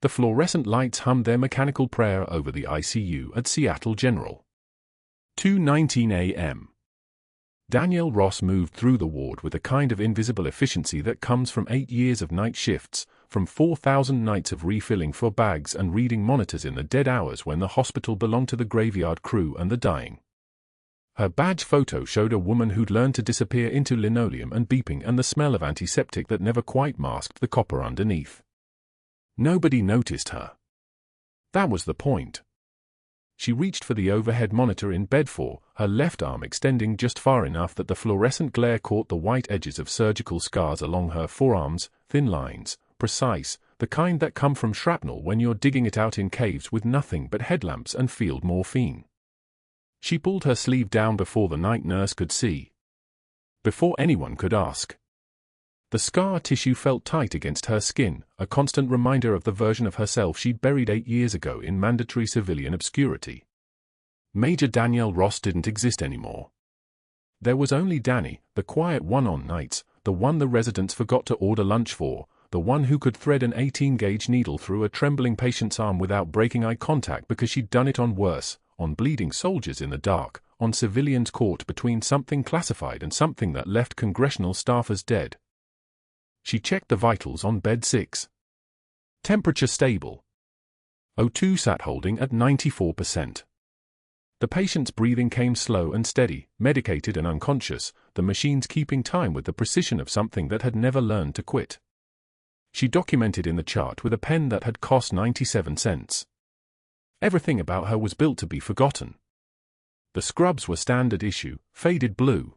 The fluorescent lights hummed their mechanical prayer over the ICU at Seattle General. 2:19 a.m. Danielle Ross moved through the ward with a kind of invisible efficiency that comes from 8 years of night shifts, from 4,000 nights of refilling for bags and reading monitors in the dead hours when the hospital belonged to the graveyard crew and the dying. Her badge photo showed a woman who'd learned to disappear into linoleum and beeping and the smell of antiseptic that never quite masked the copper underneath. Nobody noticed her. That was the point. She reached for the overhead monitor in bed 4, her left arm extending just far enough that the fluorescent glare caught the white edges of surgical scars along her forearms, thin lines, precise, the kind that come from shrapnel when you're digging it out in caves with nothing but headlamps and field morphine. She pulled her sleeve down before the night nurse could see. Before anyone could ask. The scar tissue felt tight against her skin, a constant reminder of the version of herself she'd buried 8 years ago in mandatory civilian obscurity. Major Danielle Ross didn't exist anymore. There was only Danny, the quiet one on nights, the one the residents forgot to order lunch for, the one who could thread an 18-gauge needle through a trembling patient's arm without breaking eye contact because she'd done it on worse, on bleeding soldiers in the dark, on civilians caught between something classified and something that left congressional staffers dead. She checked the vitals on bed 6. Temperature stable. O2 sat holding at 94%. The patient's breathing came slow and steady, medicated and unconscious, the machines keeping time with the precision of something that had never learned to quit. She documented in the chart with a pen that had cost 97 cents. Everything about her was built to be forgotten. The scrubs were standard issue, faded blue.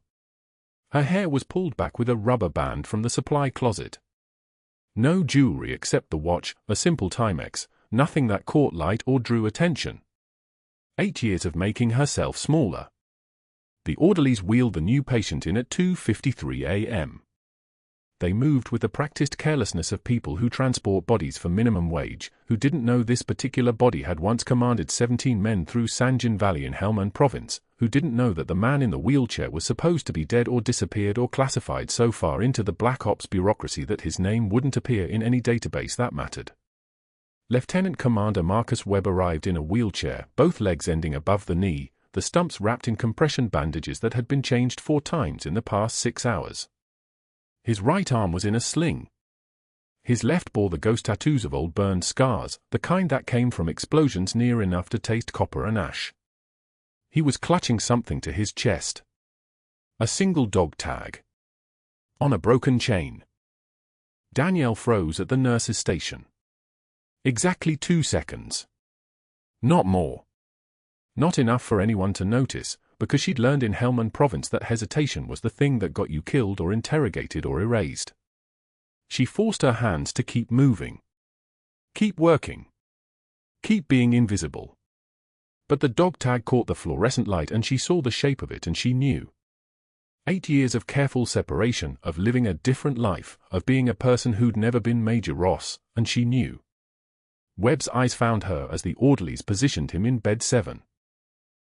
Her hair was pulled back with a rubber band from the supply closet. No jewelry except the watch, a simple Timex, nothing that caught light or drew attention. 8 years of making herself smaller. The orderlies wheeled the new patient in at 2:53 a.m. They moved with the practiced carelessness of people who transport bodies for minimum wage, who didn't know this particular body had once commanded 17 men through Sanjin Valley in Helmand Province, who didn't know that the man in the wheelchair was supposed to be dead or disappeared or classified so far into the black ops bureaucracy that his name wouldn't appear in any database that mattered. Lieutenant Commander Marcus Webb arrived in a wheelchair, both legs ending above the knee, the stumps wrapped in compression bandages that had been changed 4 times in the past 6 hours. His right arm was in a sling. His left bore the ghost tattoos of old burned scars, the kind that came from explosions near enough to taste copper and ash. He was clutching something to his chest. A single dog tag. On a broken chain. Danielle froze at the nurse's station. Exactly 2 seconds. Not more. Not enough for anyone to notice, because she'd learned in Helmand Province that hesitation was the thing that got you killed or interrogated or erased. She forced her hands to keep moving. Keep working. Keep being invisible. But the dog tag caught the fluorescent light and she saw the shape of it and she knew. 8 years of careful separation, of living a different life, of being a person who'd never been Major Ross, and she knew. Webb's eyes found her as the orderlies positioned him in bed 7.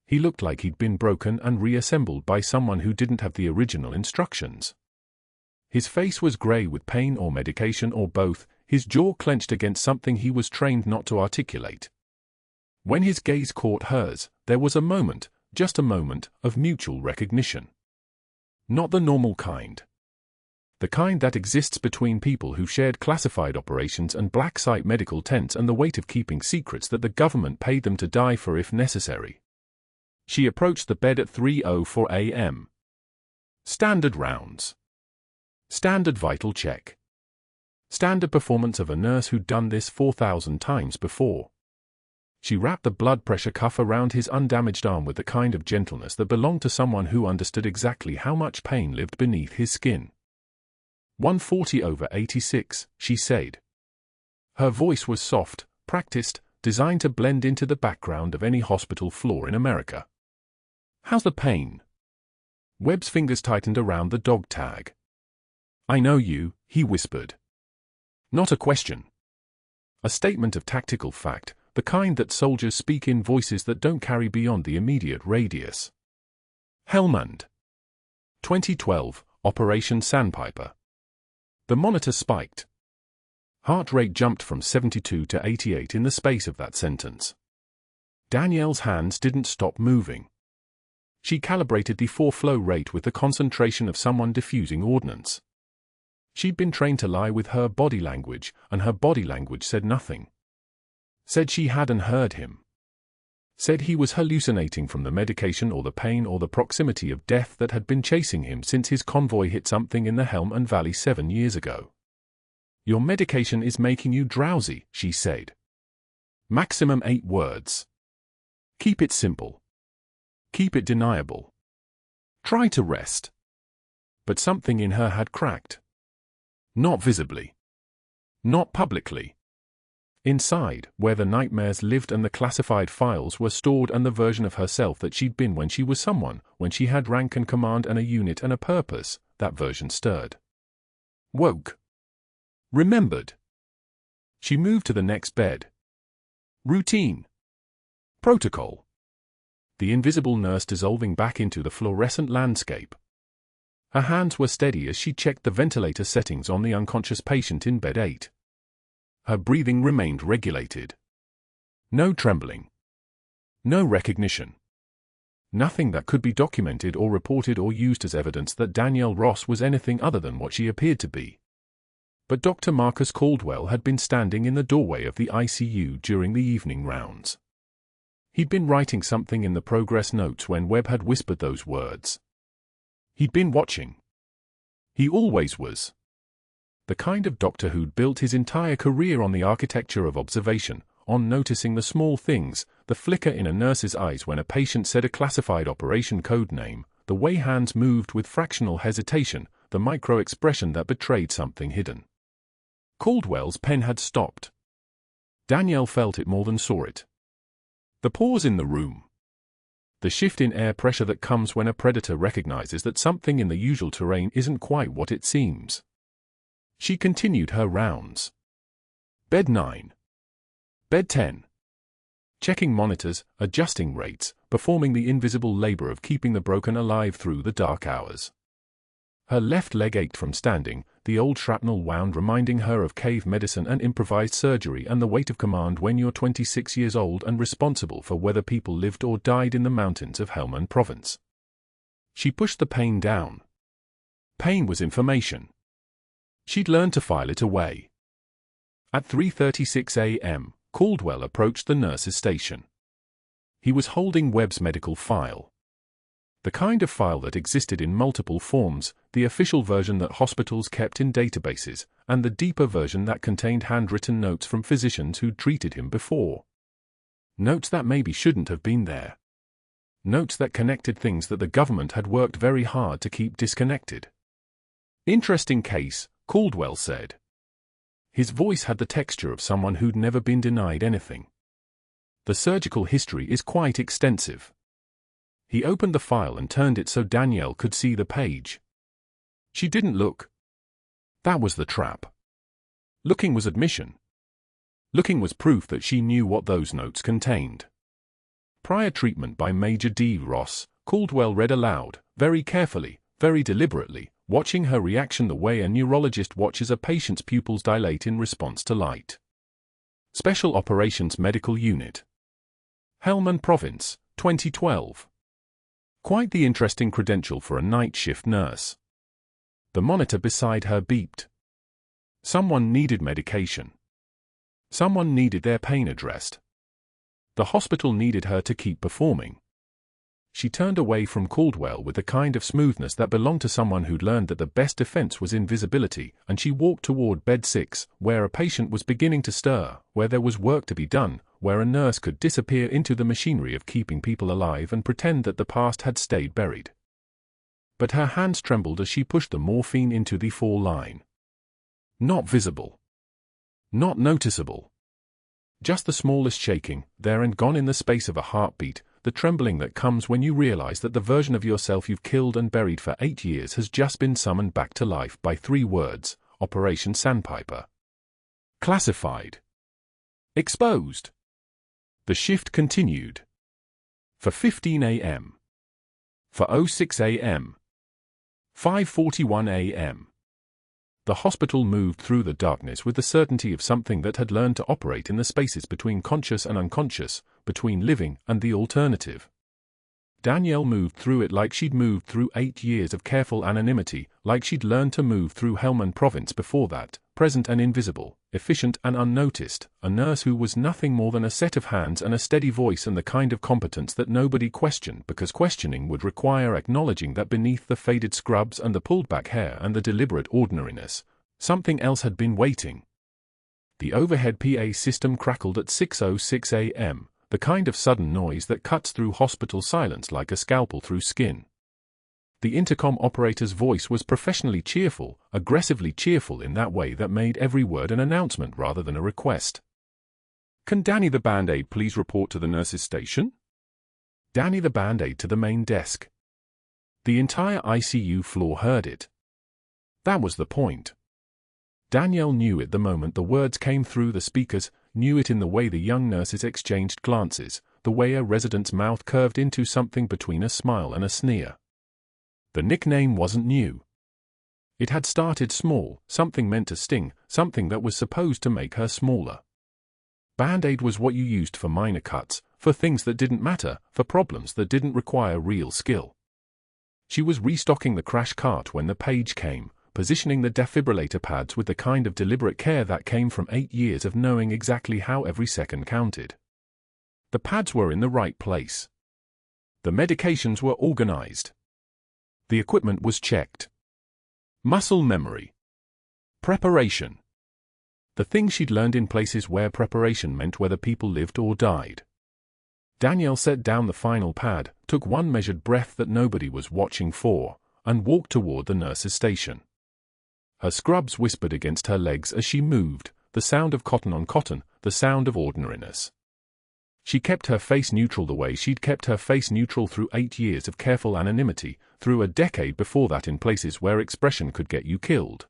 He looked like he'd been broken and reassembled by someone who didn't have the original instructions. His face was grey with pain or medication or both, his jaw clenched against something he was trained not to articulate. When his gaze caught hers, there was a moment, just a moment, of mutual recognition. Not the normal kind. The kind that exists between people who've shared classified operations and black site medical tents and the weight of keeping secrets that the government paid them to die for if necessary. She approached the bed at 3:04 a.m. Standard rounds. Standard vital check. Standard performance of a nurse who'd done this 4,000 times before. She wrapped the blood pressure cuff around his undamaged arm with the kind of gentleness that belonged to someone who understood exactly how much pain lived beneath his skin. 140/86, she said. Her voice was soft, practiced, designed to blend into the background of any hospital floor in America. How's the pain? Webb's fingers tightened around the dog tag. I know you, he whispered. Not a question. A statement of tactical fact, the kind that soldiers speak in voices that don't carry beyond the immediate radius. Helmand. 2012, Operation Sandpiper. The monitor spiked. Heart rate jumped from 72 to 88 in the space of that sentence. Danielle's hands didn't stop moving. She calibrated the flow rate with the concentration of someone diffusing ordnance. She'd been trained to lie with her body language, and her body language said nothing. Said she hadn't heard him. Said he was hallucinating from the medication or the pain or the proximity of death that had been chasing him since his convoy hit something in the Helmand Valley 7 years ago. Your medication is making you drowsy, she said. Maximum 8 words. Keep it simple. Keep it deniable. Try to rest. But something in her had cracked. Not visibly. Not publicly. Inside, where the nightmares lived and the classified files were stored and the version of herself that she'd been when she was someone, when she had rank and command and a unit and a purpose, that version stirred. Woke. Remembered. She moved to the next bed. Routine. Protocol. The invisible nurse dissolving back into the fluorescent landscape. Her hands were steady as she checked the ventilator settings on the unconscious patient in bed 8. Her breathing remained regulated. No trembling. No recognition. Nothing that could be documented or reported or used as evidence that Danielle Ross was anything other than what she appeared to be. But Dr. Marcus Caldwell had been standing in the doorway of the ICU during the evening rounds. He'd been writing something in the progress notes when Webb had whispered those words. He'd been watching. He always was. The kind of doctor who'd built his entire career on the architecture of observation, on noticing the small things, the flicker in a nurse's eyes when a patient said a classified operation code name, the way hands moved with fractional hesitation, the micro-expression that betrayed something hidden. Caldwell's pen had stopped. Danielle felt it more than saw it. The pause in the room. The shift in air pressure that comes when a predator recognizes that something in the usual terrain isn't quite what it seems. She continued her rounds. Bed 9. Bed 10. Checking monitors, adjusting rates, performing the invisible labor of keeping the broken alive through the dark hours. Her left leg ached from standing, the old shrapnel wound reminding her of cave medicine and improvised surgery and the weight of command when you're 26 years old and responsible for whether people lived or died in the mountains of Helmand Province. She pushed the pain down. Pain was information. She'd learned to file it away. At 3:36 a.m., Caldwell approached the nurse's station. He was holding Webb's medical file. The kind of file that existed in multiple forms, the official version that hospitals kept in databases, and the deeper version that contained handwritten notes from physicians who'd treated him before. Notes that maybe shouldn't have been there. Notes that connected things that the government had worked very hard to keep disconnected. Interesting case, Caldwell said. His voice had the texture of someone who'd never been denied anything. The surgical history is quite extensive. He opened the file and turned it so Danielle could see the page. She didn't look. That was the trap. Looking was admission. Looking was proof that she knew what those notes contained. Prior treatment by Major D. Ross, Caldwell read aloud, very carefully, very deliberately, watching her reaction the way a neurologist watches a patient's pupils dilate in response to light. Special Operations Medical Unit. Helmand Province, 2012. Quite the interesting credential for a night shift nurse. The monitor beside her beeped. Someone needed medication. Someone needed their pain addressed. The hospital needed her to keep performing. She turned away from Caldwell with the kind of smoothness that belonged to someone who'd learned that the best defense was invisibility, and she walked toward bed 6, where a patient was beginning to stir, where there was work to be done, where a nurse could disappear into the machinery of keeping people alive and pretend that the past had stayed buried. But her hands trembled as she pushed the morphine into the line. Not visible. Not noticeable. Just the smallest shaking, there and gone in the space of a heartbeat, the trembling that comes when you realize that the version of yourself you've killed and buried for 8 years has just been summoned back to life by 3 words, Operation Sandpiper. Classified. Exposed. The shift continued. For 15 a.m. For 06 a.m. 5:41 a.m. The hospital moved through the darkness with the certainty of something that had learned to operate in the spaces between conscious and unconscious, between living and the alternative. Danielle moved through it like she'd moved through 8 years of careful anonymity, like she'd learned to move through Helmand Province before that, present and invisible, efficient and unnoticed, a nurse who was nothing more than a set of hands and a steady voice and the kind of competence that nobody questioned because questioning would require acknowledging that beneath the faded scrubs and the pulled-back hair and the deliberate ordinariness, something else had been waiting. The overhead PA system crackled at 6:06 a.m., the kind of sudden noise that cuts through hospital silence like a scalpel through skin. The intercom operator's voice was professionally cheerful, aggressively cheerful in that way that made every word an announcement rather than a request. "Can Danny the Band-Aid please report to the nurse's station?" Danny the Band-Aid to the main desk. The entire ICU floor heard it. That was the point. Danielle knew it the moment the words came through the speakers, knew it in the way the young nurses exchanged glances, the way a resident's mouth curved into something between a smile and a sneer. The nickname wasn't new. It had started small, something meant to sting, something that was supposed to make her smaller. Band-Aid was what you used for minor cuts, for things that didn't matter, for problems that didn't require real skill. She was restocking the crash cart when the page came, positioning the defibrillator pads with the kind of deliberate care that came from 8 years of knowing exactly how every second counted. The pads were in the right place. The medications were organized. The equipment was checked. Muscle memory. Preparation. The thing she'd learned in places where preparation meant whether people lived or died. Danielle set down the final pad, took one measured breath that nobody was watching for, and walked toward the nurse's station. Her scrubs whispered against her legs as she moved, the sound of cotton on cotton, the sound of ordinariness. She kept her face neutral the way she'd kept her face neutral through 8 years of careful anonymity, through a decade before that in places where expression could get you killed.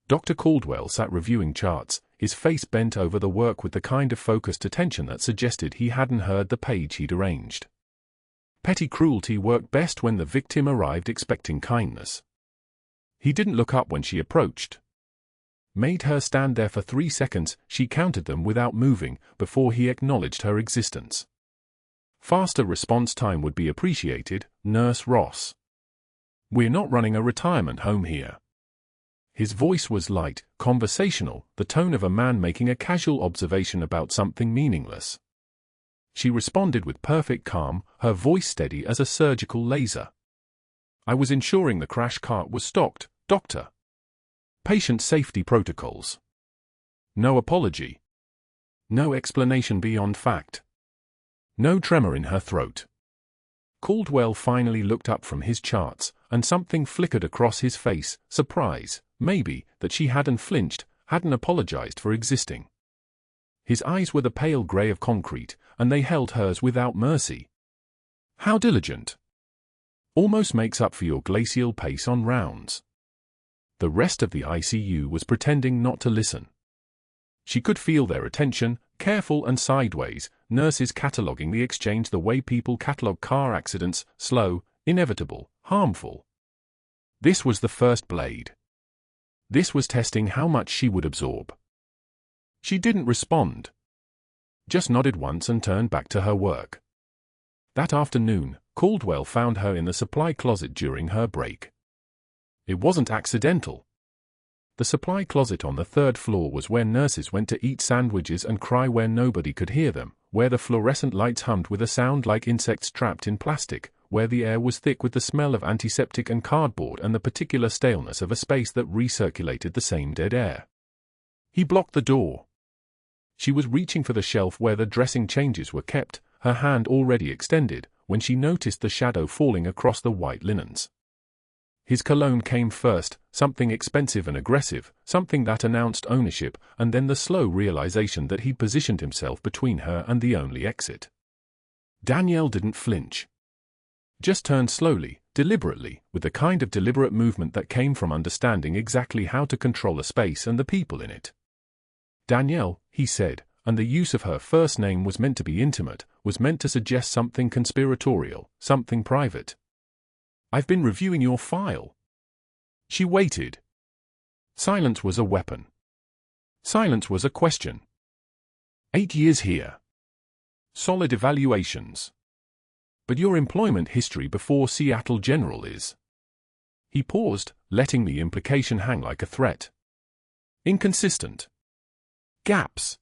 Dr. Caldwell sat reviewing charts, his face bent over the work with the kind of focused attention that suggested he hadn't heard the page he'd arranged. Petty cruelty worked best when the victim arrived expecting kindness. He didn't look up when she approached. Made her stand there for 3 seconds, she counted them without moving, before he acknowledged her existence. Faster response time would be appreciated, Nurse Ross. "We're not running a retirement home here." His voice was light, conversational, the tone of a man making a casual observation about something meaningless. She responded with perfect calm, her voice steady as a surgical laser. "I was ensuring the crash cart was stocked, Doctor. Patient safety protocols. No apology. No explanation beyond fact." No tremor in her throat. Caldwell finally looked up from his charts, and something flickered across his face, surprise, maybe, that she hadn't flinched, hadn't apologized for existing. His eyes were the pale gray of concrete, and they held hers without mercy. "How diligent. Almost makes up for your glacial pace on rounds." The rest of the ICU was pretending not to listen. She could feel their attention, careful and sideways, nurses cataloguing the exchange the way people catalog car accidents, slow, inevitable, harmful. This was the first blade. This was testing how much she would absorb. She didn't respond. Just nodded once and turned back to her work. That afternoon, Caldwell found her in the supply closet during her break. It wasn't accidental. The supply closet on the 3rd floor was where nurses went to eat sandwiches and cry where nobody could hear them, where the fluorescent lights hummed with a sound like insects trapped in plastic, where the air was thick with the smell of antiseptic and cardboard and the particular staleness of a space that recirculated the same dead air. He blocked the door. She was reaching for the shelf where the dressing changes were kept, her hand already extended, when she noticed the shadow falling across the white linens. His cologne came first, something expensive and aggressive, something that announced ownership, and then the slow realization that he'd positioned himself between her and the only exit. Danielle didn't flinch. Just turned slowly, deliberately, with the kind of deliberate movement that came from understanding exactly how to control a space and the people in it. "Danielle," he said, and the use of her first name was meant to be intimate, was meant to suggest something conspiratorial, something private. "I've been reviewing your file." She waited. Silence was a weapon. Silence was a question. 8 years here. Solid evaluations. But your employment history before Seattle General is. He paused, letting the implication hang like a threat. Inconsistent. Gaps.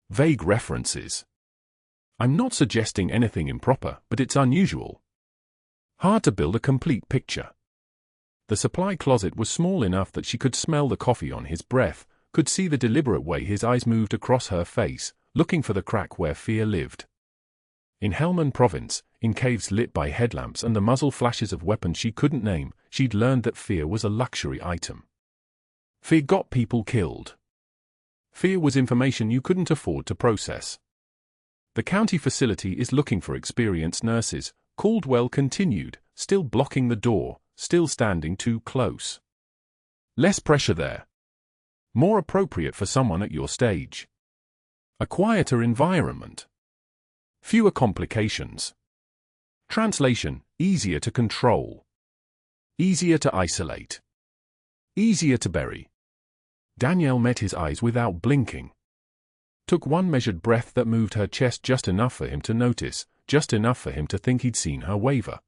Vague references. I'm not suggesting anything improper, but it's unusual. Hard to build a complete picture. The supply closet was small enough that she could smell the coffee on his breath, could see the deliberate way his eyes moved across her face, looking for the crack where fear lived. In Helmand Province, in caves lit by headlamps and the muzzle flashes of weapons she couldn't name, she'd learned that fear was a luxury item. Fear got people killed. Fear was information you couldn't afford to process. The county facility is looking for experienced nurses, Caldwell continued, still blocking the door, still standing too close. Less pressure there. More appropriate for someone at your stage. A quieter environment. Fewer complications. Translation, easier to control. Easier to isolate. Easier to bury. Danielle met his eyes without blinking. Took one measured breath that moved her chest just enough for him to notice, just enough for him to think he'd seen her waver.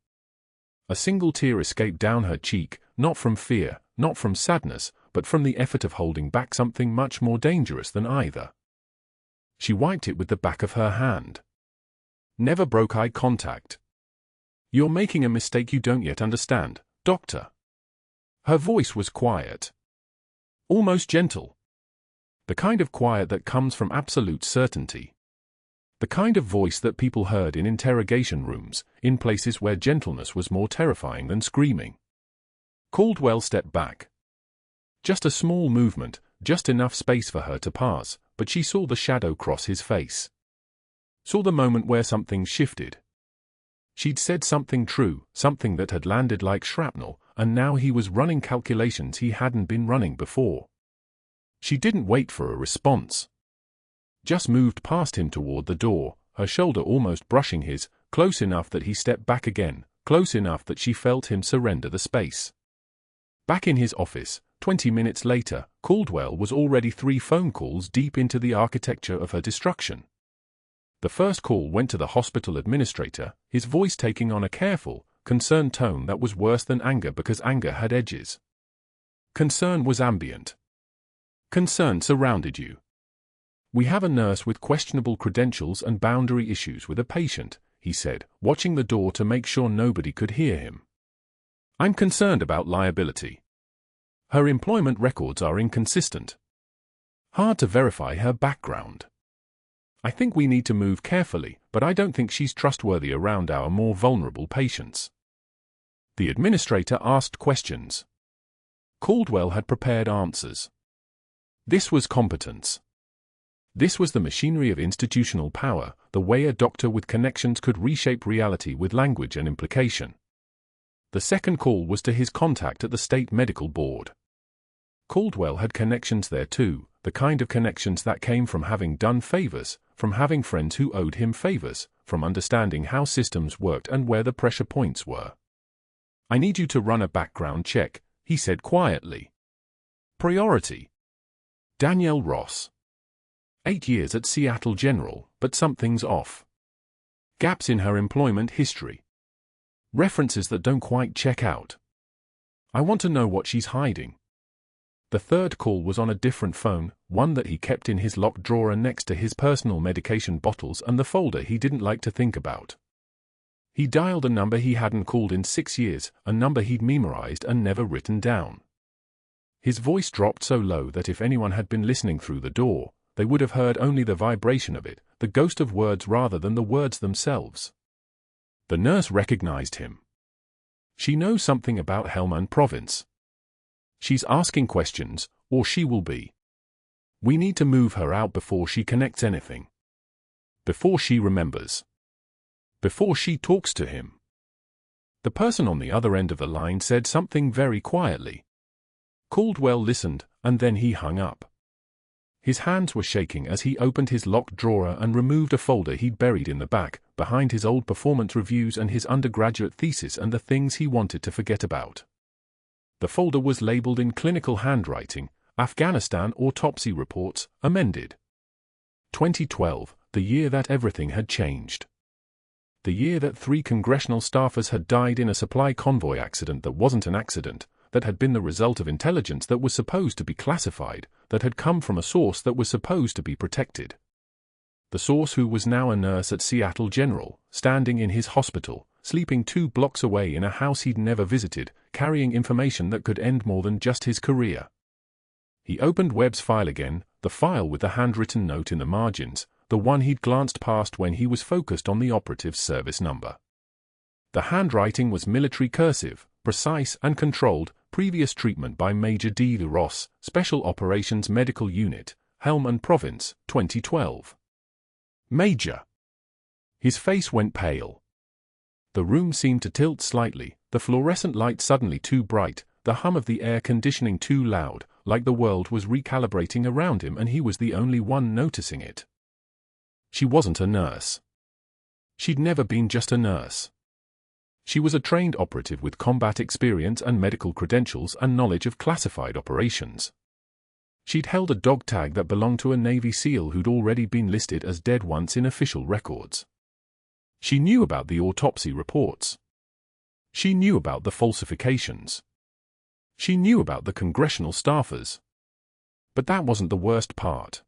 A single tear escaped down her cheek, not from fear, not from sadness, but from the effort of holding back something much more dangerous than either. She wiped it with the back of her hand. Never broke eye contact. You're making a mistake you don't yet understand, Doctor. Her voice was quiet. Almost gentle. The kind of quiet that comes from absolute certainty. The kind of voice that people heard in interrogation rooms, in places where gentleness was more terrifying than screaming. Caldwell stepped back. Just a small movement, just enough space for her to pass, but she saw the shadow cross his face. Saw the moment where something shifted. She'd said something true, something that had landed like shrapnel, and now he was running calculations he hadn't been running before. She didn't wait for a response. Just moved past him toward the door, her shoulder almost brushing his, close enough that he stepped back again, close enough that she felt him surrender the space. Back in his office, 20 minutes later, Caldwell was already 3 phone calls deep into the architecture of her destruction. The first call went to the hospital administrator, his voice taking on a careful, concerned tone that was worse than anger because anger had edges. Concern was ambient. Concern surrounded you. We have a nurse with questionable credentials and boundary issues with a patient, he said, watching the door to make sure nobody could hear him. I'm concerned about liability. Her employment records are inconsistent. Hard to verify her background. I think we need to move carefully, but I don't think she's trustworthy around our more vulnerable patients. The administrator asked questions. Caldwell had prepared answers. This was competence. This was the machinery of institutional power, the way a doctor with connections could reshape reality with language and implication. The second call was to his contact at the state medical board. Caldwell had connections there too, the kind of connections that came from having done favors, from having friends who owed him favors, from understanding how systems worked and where the pressure points were. I need you to run a background check, he said quietly. Priority. Danielle Ross. 8 years at Seattle General, but something's off. Gaps in her employment history. References that don't quite check out. I want to know what she's hiding. The third call was on a different phone, one that he kept in his locked drawer next to his personal medication bottles and the folder he didn't like to think about. He dialed a number he hadn't called in 6 years, a number he'd memorized and never written down. His voice dropped so low that if anyone had been listening through the door, they would have heard only the vibration of it, the ghost of words rather than the words themselves. The nurse recognized him. She knows something about Helmand Province. She's asking questions, or she will be. We need to move her out before she connects anything. Before she remembers. Before she talks to him. The person on the other end of the line said something very quietly. Caldwell listened, and then he hung up. His hands were shaking as he opened his locked drawer and removed a folder he'd buried in the back, behind his old performance reviews and his undergraduate thesis and the things he wanted to forget about. The folder was labeled in clinical handwriting, Afghanistan Autopsy Reports, amended. 2012, the year that everything had changed. The year that 3 congressional staffers had died in a supply convoy accident that wasn't an accident, that had been the result of intelligence that was supposed to be classified, that had come from a source that was supposed to be protected. The source who was now a nurse at Seattle General, standing in his hospital, sleeping 2 blocks away in a house he'd never visited, carrying information that could end more than just his career. He opened Webb's file again, the file with the handwritten note in the margins, the one he'd glanced past when he was focused on the operative's service number. The handwriting was military cursive, precise and controlled, previous treatment by Major Danielle Ross, Special Operations Medical Unit, Helmand Province, 2012. Major. His face went pale. The room seemed to tilt slightly, the fluorescent light suddenly too bright, the hum of the air conditioning too loud, like the world was recalibrating around him and he was the only one noticing it. She wasn't a nurse. She'd never been just a nurse. She was a trained operative with combat experience and medical credentials and knowledge of classified operations. She'd held a dog tag that belonged to a Navy SEAL who'd already been listed as dead once in official records. She knew about the autopsy reports. She knew about the falsifications. She knew about the congressional staffers. But that wasn't the worst part.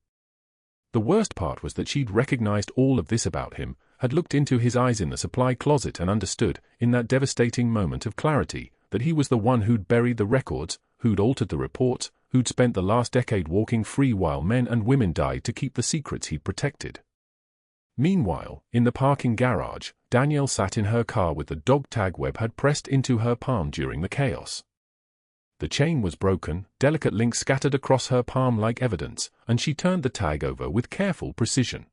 The worst part was that she'd recognized all of this about him, had looked into his eyes in the supply closet and understood, in that devastating moment of clarity, that he was the one who'd buried the records, who'd altered the reports, who'd spent the last decade walking free while men and women died to keep the secrets he'd protected. Meanwhile, in the parking garage, Danielle sat in her car with the dog tag Webb had pressed into her palm during the chaos. The chain was broken, delicate links scattered across her palm like evidence, and she turned the tag over with careful precision.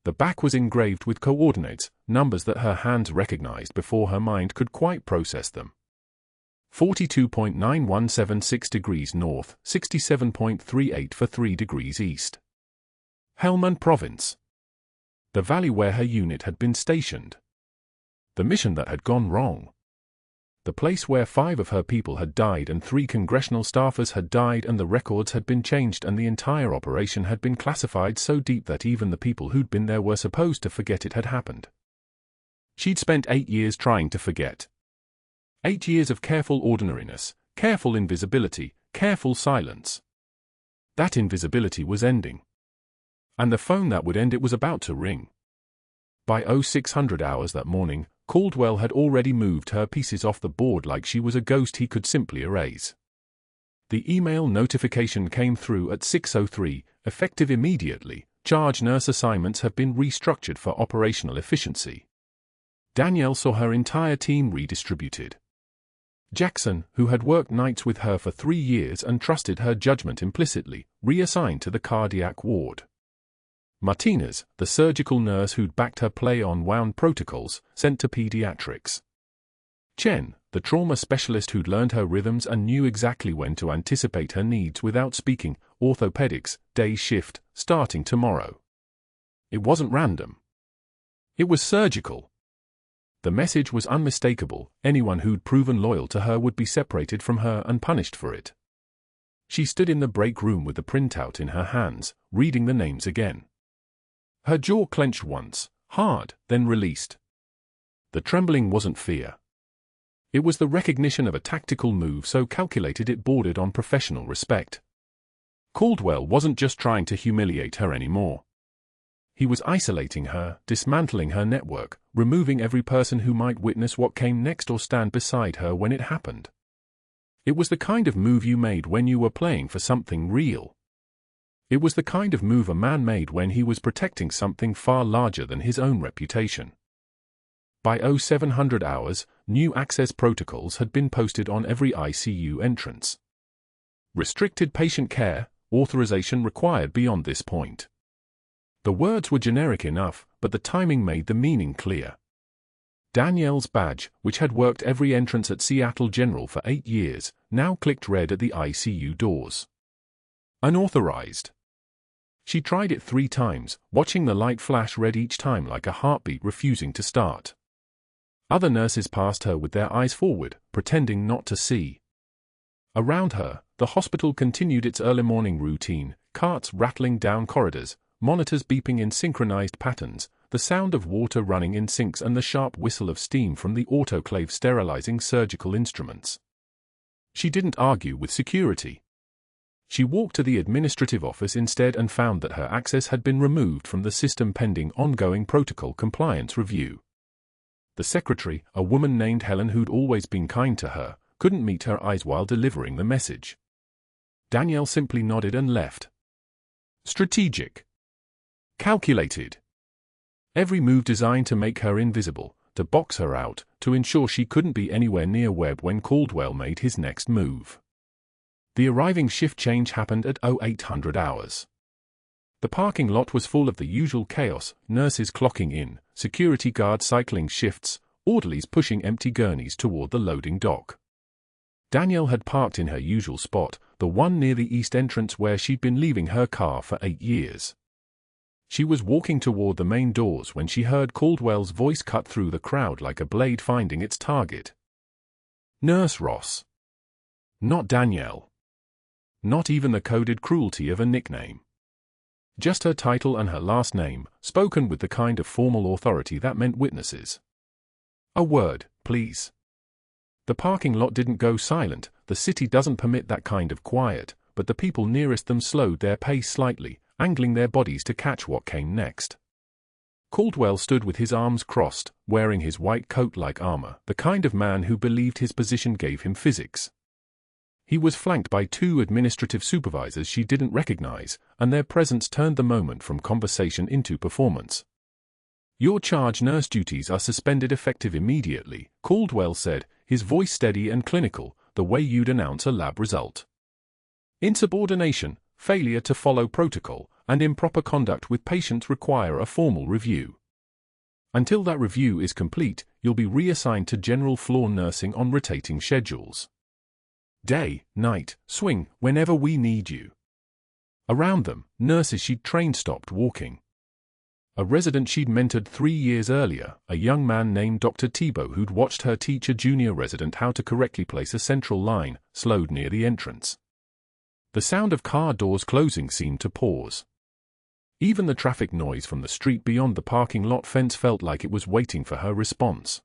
The back was engraved with coordinates, numbers that her hands recognized before her mind could quite process them. 42.9176 degrees north, 67.38 for 3 degrees east. Helmand Province. The valley where her unit had been stationed. The mission that had gone wrong. The place where 5 of her people had died and 3 congressional staffers had died and the records had been changed and the entire operation had been classified so deep that even the people who'd been there were supposed to forget it had happened. She'd spent 8 years trying to forget. 8 years of careful ordinariness, careful invisibility, careful silence. That invisibility was ending. And the phone that would end it was about to ring. By 0600 hours that morning, Caldwell had already moved her pieces off the board like she was a ghost he could simply erase. The email notification came through at 6:03, effective immediately. Charge nurse assignments have been restructured for operational efficiency. Danielle saw her entire team redistributed. Jackson, who had worked nights with her for 3 years and trusted her judgment implicitly, reassigned to the cardiac ward. Martinez, the surgical nurse who'd backed her play-on-wound protocols, sent to pediatrics. Chen, the trauma specialist who'd learned her rhythms and knew exactly when to anticipate her needs without speaking, orthopedics, day shift, starting tomorrow. It wasn't random. It was surgical. The message was unmistakable. Anyone who'd proven loyal to her would be separated from her and punished for it. She stood in the break room with the printout in her hands, reading the names again. Her jaw clenched once, hard, then released. The trembling wasn't fear. It was the recognition of a tactical move so calculated it bordered on professional respect. Caldwell wasn't just trying to humiliate her anymore. He was isolating her, dismantling her network, removing every person who might witness what came next or stand beside her when it happened. It was the kind of move you made when you were playing for something real. It was the kind of move a man made when he was protecting something far larger than his own reputation. By 0700 hours, new access protocols had been posted on every ICU entrance. Restricted patient care, authorization required beyond this point. The words were generic enough, but the timing made the meaning clear. Danielle's badge, which had worked every entrance at Seattle General for 8 years, now clicked red at the ICU doors. Unauthorized. She tried it 3 times, watching the light flash red each time like a heartbeat refusing to start. Other nurses passed her with their eyes forward, pretending not to see. Around her, the hospital continued its early morning routine, carts rattling down corridors, monitors beeping in synchronized patterns, the sound of water running in sinks and the sharp whistle of steam from the autoclave sterilizing surgical instruments. She didn't argue with security. She walked to the administrative office instead and found that her access had been removed from the system pending ongoing protocol compliance review. The secretary, a woman named Helen who'd always been kind to her, couldn't meet her eyes while delivering the message. Danielle simply nodded and left. Strategic. Calculated. Every move designed to make her invisible, to box her out, to ensure she couldn't be anywhere near Webb when Caldwell made his next move. The arriving shift change happened at 0800 hours. The parking lot was full of the usual chaos, nurses clocking in, security guards cycling shifts, orderlies pushing empty gurneys toward the loading dock. Danielle had parked in her usual spot, the one near the east entrance where she'd been leaving her car for 8 years. She was walking toward the main doors when she heard Caldwell's voice cut through the crowd like a blade finding its target. Nurse Ross. Not Danielle. Not even the coded cruelty of a nickname. Just her title and her last name, spoken with the kind of formal authority that meant witnesses. A word, please. The parking lot didn't go silent, the city doesn't permit that kind of quiet, but the people nearest them slowed their pace slightly, angling their bodies to catch what came next. Caldwell stood with his arms crossed, wearing his white coat like armor, the kind of man who believed his position gave him physics. He was flanked by 2 administrative supervisors she didn't recognize, and their presence turned the moment from conversation into performance. Your charge nurse duties are suspended effective immediately, Caldwell said, his voice steady and clinical, the way you'd announce a lab result. Insubordination, failure to follow protocol, and improper conduct with patients require a formal review. Until that review is complete, you'll be reassigned to general floor nursing on rotating schedules. Day, night, swing, whenever we need you. Around them, nurses she'd trained stopped walking. A resident she'd mentored 3 years earlier, a young man named Dr. Thibault who'd watched her teach a junior resident how to correctly place a central line, slowed near the entrance. The sound of car doors closing seemed to pause. Even the traffic noise from the street beyond the parking lot fence felt like it was waiting for her response.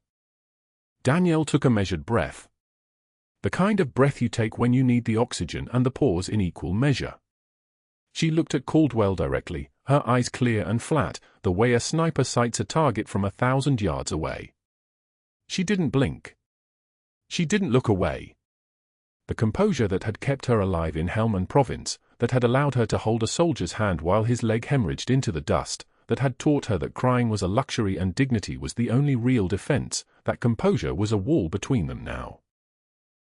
Danielle took a measured breath. The kind of breath you take when you need the oxygen and the pause in equal measure. She looked at Caldwell directly, her eyes clear and flat, the way a sniper sights a target from 1,000 yards away. She didn't blink. She didn't look away. The composure that had kept her alive in Helmand Province, that had allowed her to hold a soldier's hand while his leg hemorrhaged into the dust, that had taught her that crying was a luxury and dignity was the only real defense, that composure was a wall between them now.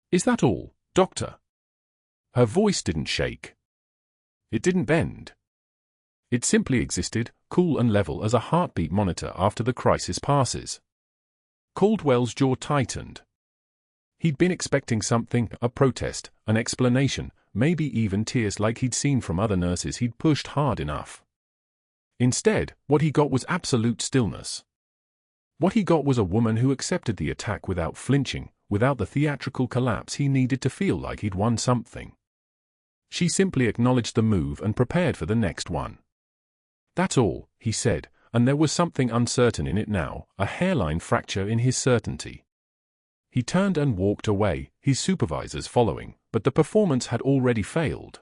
Is that all, Doctor? Her voice didn't shake. It didn't bend. It simply existed, cool and level as a heartbeat monitor after the crisis passes. Caldwell's jaw tightened. He'd been expecting something, a protest, an explanation, maybe even tears like he'd seen from other nurses he'd pushed hard enough. Instead, what he got was absolute stillness. What he got was a woman who accepted the attack without flinching, without the theatrical collapse he needed to feel like he'd won something. She simply acknowledged the move and prepared for the next one. That's all, he said, and there was something uncertain in it now, a hairline fracture in his certainty. He turned and walked away, his supervisors following, but the performance had already failed.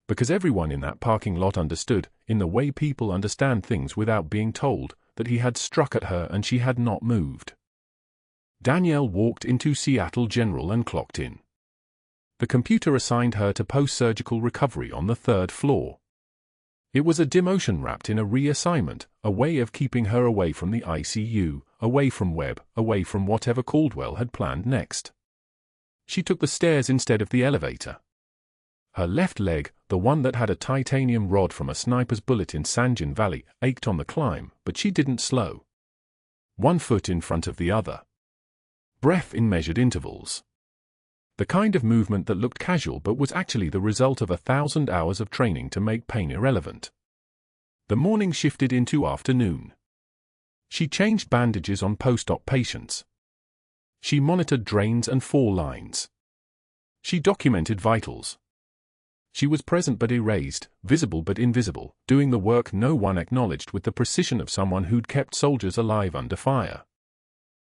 Because everyone in that parking lot understood, in the way people understand things without being told, that he had struck at her and she had not moved. Danielle walked into Seattle General and clocked in. The computer assigned her to post-surgical recovery on the 3rd floor. It was a demotion wrapped in a reassignment, a way of keeping her away from the ICU, away from Webb, away from whatever Caldwell had planned next. She took the stairs instead of the elevator. Her left leg, the one that had a titanium rod from a sniper's bullet in Sanjan Valley, ached on the climb, but she didn't slow. One foot in front of the other. Breath in measured intervals. The kind of movement that looked casual but was actually the result of 1,000 hours of training to make pain irrelevant. The morning shifted into afternoon. She changed bandages on post-op patients. She monitored drains and fall lines. She documented vitals. She was present but erased, visible but invisible, doing the work no one acknowledged with the precision of someone who'd kept soldiers alive under fire.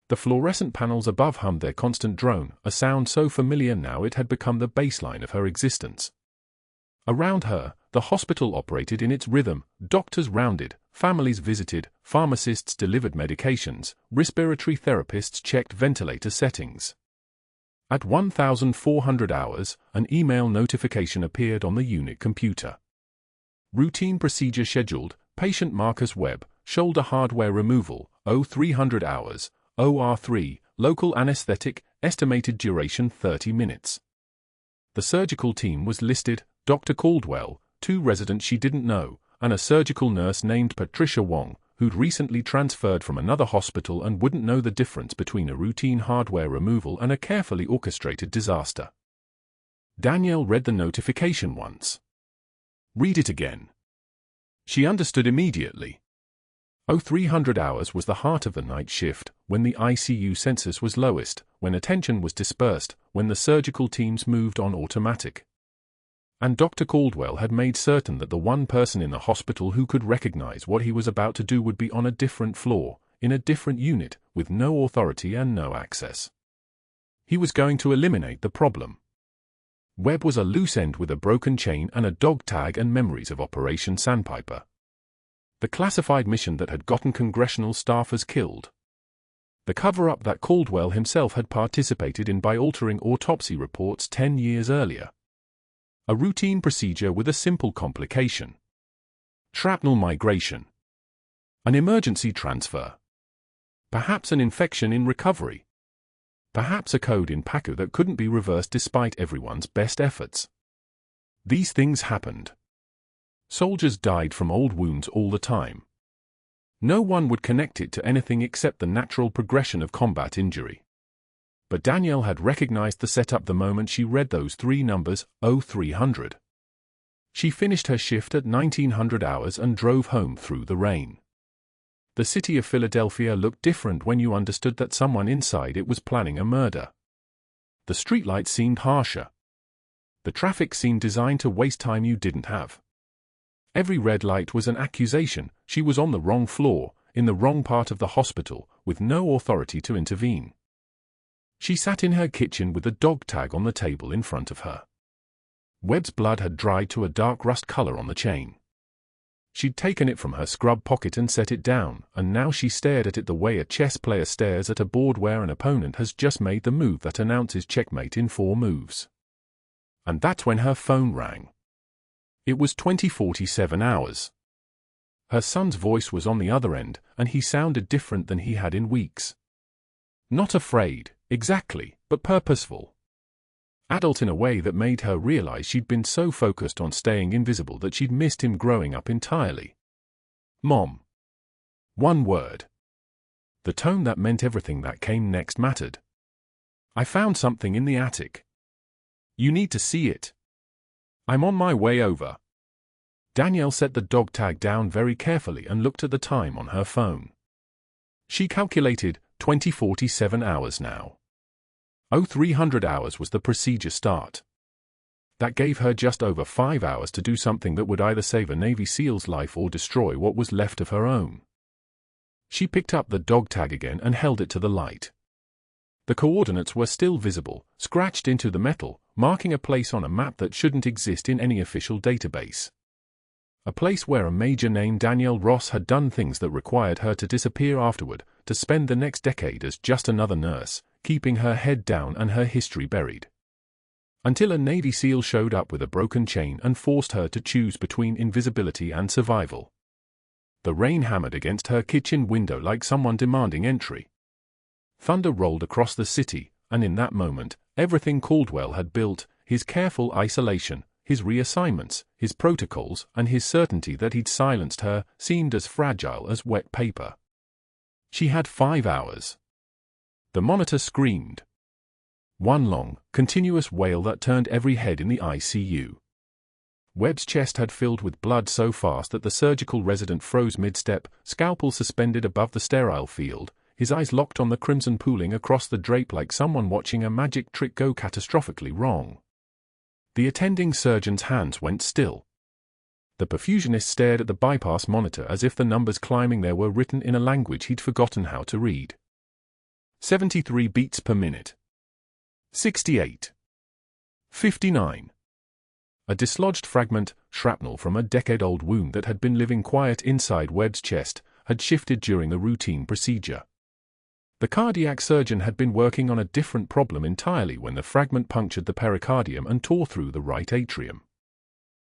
The fluorescent panels above hummed their constant drone, a sound so familiar now it had become the baseline of her existence. Around her, the hospital operated in its rhythm, doctors rounded, families visited, pharmacists delivered medications, respiratory therapists checked ventilator settings. At 1,400 hours, an email notification appeared on the unit computer. Routine procedure scheduled, patient Marcus Webb, shoulder hardware removal, 0300 hours, OR3, local anesthetic, estimated duration 30 minutes. The surgical team was listed, Dr. Caldwell, 2 residents she didn't know, and a surgical nurse named Patricia Wong, who'd recently transferred from another hospital and wouldn't know the difference between a routine hardware removal and a carefully orchestrated disaster. Danielle read the notification once. Read it again. She understood immediately. 0300 hours was the heart of the night shift, when the ICU census was lowest, when attention was dispersed, when the surgical teams moved on automatic. And Dr. Caldwell had made certain that the one person in the hospital who could recognize what he was about to do would be on a different floor, in a different unit, with no authority and no access. He was going to eliminate the problem. Webb was a loose end with a broken chain and a dog tag and memories of Operation Sandpiper. The classified mission that had gotten congressional staffers killed. The cover-up that Caldwell himself had participated in by altering autopsy reports 10 years earlier. A routine procedure with a simple complication. Shrapnel migration. An emergency transfer. Perhaps an infection in recovery. Perhaps a code in PACU that couldn't be reversed despite everyone's best efforts. These things happened. Soldiers died from old wounds all the time. No one would connect it to anything except the natural progression of combat injury. But Danielle had recognized the setup the moment she read those 3 numbers, 0300. She finished her shift at 1900 hours and drove home through the rain. The city of Philadelphia looked different when you understood that someone inside it was planning a murder. The streetlights seemed harsher. The traffic seemed designed to waste time you didn't have. Every red light was an accusation. She was on the wrong floor, in the wrong part of the hospital, with no authority to intervene. She sat in her kitchen with a dog tag on the table in front of her. Webb's blood had dried to a dark rust color on the chain. She'd taken it from her scrub pocket and set it down, and now she stared at it the way a chess player stares at a board where an opponent has just made the move that announces checkmate in 4 moves. And that's when her phone rang. It was 20:47 hours. Her son's voice was on the other end, and he sounded different than he had in weeks. Not afraid, exactly, but purposeful. Adult in a way that made her realize she'd been so focused on staying invisible that she'd missed him growing up entirely. Mom. One word. The tone that meant everything that came next mattered. I found something in the attic. You need to see it. I'm on my way over. Danielle set the dog tag down very carefully and looked at the time on her phone. She calculated 20:47 hours now. 0300 hours was the procedure start. That gave her just over 5 hours to do something that would either save a Navy SEAL's life or destroy what was left of her own. She picked up the dog tag again and held it to the light. The coordinates were still visible, scratched into the metal, marking a place on a map that shouldn't exist in any official database. A place where a major named Danielle Ross had done things that required her to disappear afterward, to spend the next decade as just another nurse, keeping her head down and her history buried. Until a Navy SEAL showed up with a broken chain and forced her to choose between invisibility and survival. The rain hammered against her kitchen window like someone demanding entry. Thunder rolled across the city, and in that moment, everything Caldwell had built, his careful isolation, his reassignments, his protocols, and his certainty that he'd silenced her, seemed as fragile as wet paper. She had 5 hours. The monitor screamed. One long, continuous wail that turned every head in the ICU. Webb's chest had filled with blood so fast that the surgical resident froze mid-step, scalpel suspended above the sterile field, his eyes locked on the crimson pooling across the drape like someone watching a magic trick go catastrophically wrong. The attending surgeon's hands went still. The perfusionist stared at the bypass monitor as if the numbers climbing there were written in a language he'd forgotten how to read. 73 beats per minute. 68. 59. A dislodged fragment, shrapnel from a decade-old wound that had been living quiet inside Webb's chest, had shifted during the routine procedure. The cardiac surgeon had been working on a different problem entirely when the fragment punctured the pericardium and tore through the right atrium.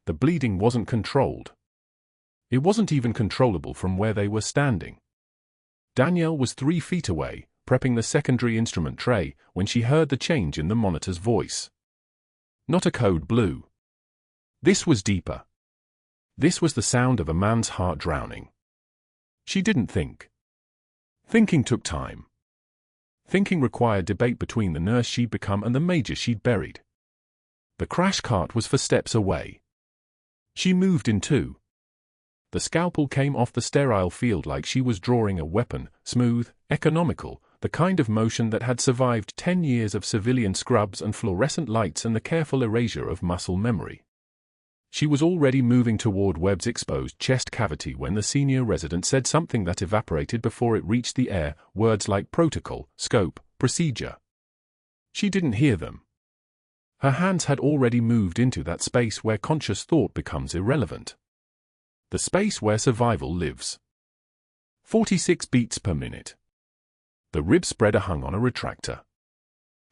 The bleeding wasn't controlled. It wasn't even controllable from where they were standing. Danielle was 3 feet away, prepping the secondary instrument tray, when she heard the change in the monitor's voice. Not a code blue. This was deeper. This was the sound of a man's heart drowning. She didn't think. Thinking took time. Thinking required debate between the nurse she'd become and the major she'd buried. The crash cart was 4 steps away. She moved in 2. The scalpel came off the sterile field like she was drawing a weapon, smooth, economical, the kind of motion that had survived 10 years of civilian scrubs and fluorescent lights and the careful erasure of muscle memory. She was already moving toward Webb's exposed chest cavity when the senior resident said something that evaporated before it reached the air, words like protocol, scope, procedure. She didn't hear them. Her hands had already moved into that space where conscious thought becomes irrelevant. The space where survival lives. 46 beats per minute. The rib spreader hung on a retractor.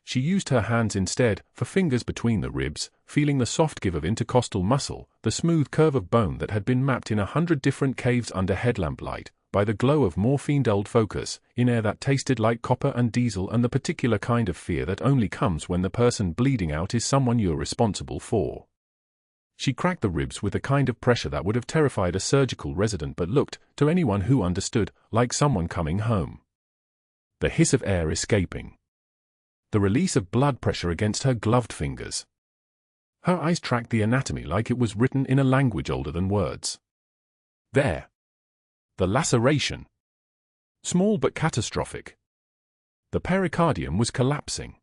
She used her hands instead, for fingers between the ribs, feeling the soft give of intercostal muscle, the smooth curve of bone that had been mapped in 100 different caves under headlamp light, by the glow of morphine-dulled focus, in air that tasted like copper and diesel, and the particular kind of fear that only comes when the person bleeding out is someone you're responsible for. She cracked the ribs with a kind of pressure that would have terrified a surgical resident but looked, to anyone who understood, like someone coming home. The hiss of air escaping. The release of blood pressure against her gloved fingers. Her eyes tracked the anatomy like it was written in a language older than words. There. The laceration. Small but catastrophic. The pericardium was collapsing.